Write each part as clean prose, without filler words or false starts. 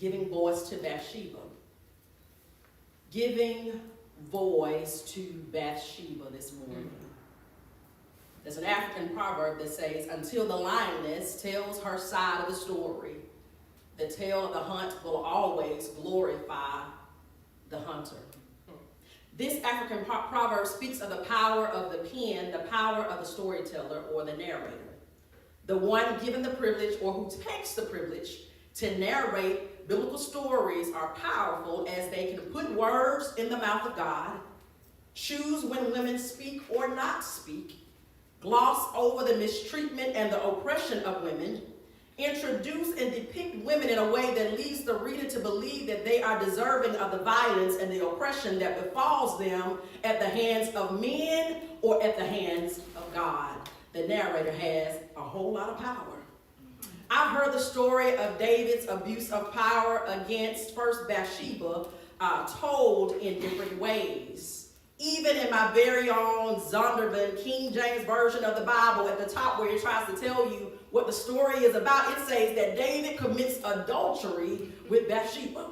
giving voice to Bathsheba. Giving voice to Bathsheba this morning. There's an African proverb that says, until the lioness tells her side of the story, the tale of the hunt will always glorify the hunter. This African proverb speaks of the power of the pen, the power of the storyteller or the narrator. The one given the privilege or who takes the privilege to narrate biblical stories are powerful as they can put words in the mouth of God, choose when women speak or not speak, gloss over the mistreatment and the oppression of women, introduce and depict women in a way that leads the reader to believe that they are deserving of the violence and the oppression that befalls them at the hands of men or at the hands of God. The narrator has a whole lot of power. I've heard the story of David's abuse of power against first Bathsheba told in different ways. Even in my very own Zondervan King James Version of the Bible, at the top where it tries to tell you what the story is about, it says that David commits adultery with Bathsheba.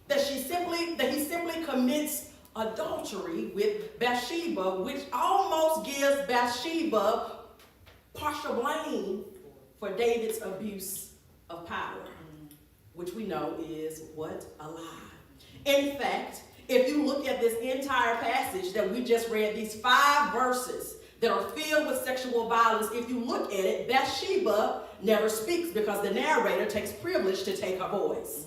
That he simply commits adultery with Bathsheba, which almost gives Bathsheba partial blame for David's abuse of power, which we know is what? A lie. In fact, if you look at this entire passage that we just read, these 5 verses that are filled with sexual violence, if you look at it, Bathsheba never speaks because the narrator takes privilege to take her voice.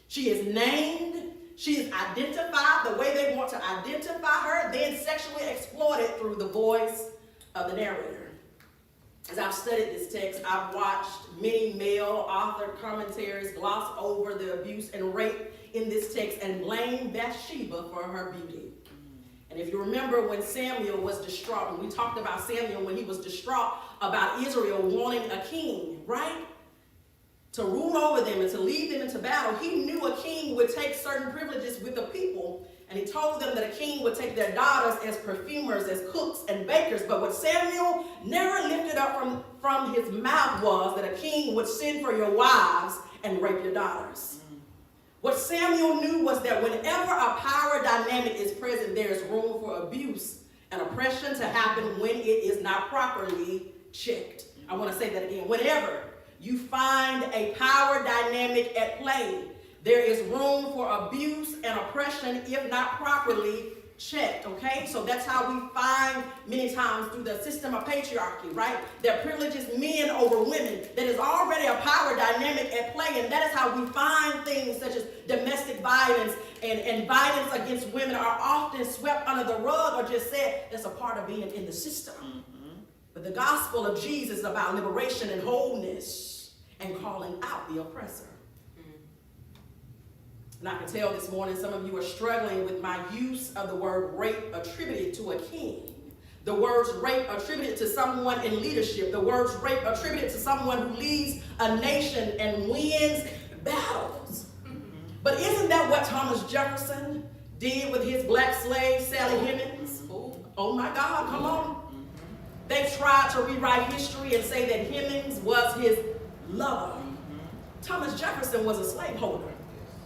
She is named, she is identified the way they want to identify her, then sexually exploited through the voice of the narrator. As I've studied this text, I've watched many male authored commentaries gloss over the abuse and rape in this text and blame Bathsheba for her beauty. And if you remember when Samuel was distraught, when we talked about Samuel when he was distraught about Israel wanting a king, right? To rule over them and to lead them into battle, he knew a king would take certain privileges with the people. And he told them that a king would take their daughters as perfumers, as cooks and bakers. But what Samuel never lifted up from his mouth was that a king would send for your wives and rape your daughters. What Samuel knew was that whenever a power dynamic is present, there is room for abuse and oppression to happen when it is not properly checked. I want to say that again. Whenever you find a power dynamic at play, there is room for abuse and oppression if not properly checked, okay? So that's how we find many times through the system of patriarchy, right? That privileges men over women. That is already a power dynamic at play, and that is how we find things such as domestic violence and violence against women are often swept under the rug or just said that's a part of being in the system. But the gospel of Jesus is about liberation and wholeness and calling out the oppressor. And I can tell this morning some of you are struggling with my use of the word rape attributed to a king. The words rape attributed to someone in leadership. The words rape attributed to someone who leads a nation and wins battles. But isn't that what Thomas Jefferson did with his black slave, Sally Hemings? Oh my God, come on. They tried to rewrite history and say that Hemings was his lover. Thomas Jefferson was a slaveholder.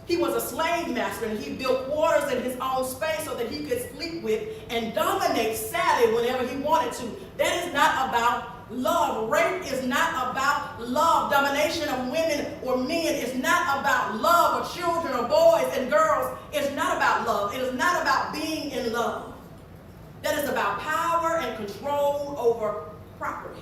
He was a slave master, and he built quarters in his own space so that he could sleep with and dominate Sally whenever he wanted to. That is not about love. Rape is not about love. Domination of women or men is not about love or children or boys and girls. It's not about love. It is not about being in love. That is about power and control over property.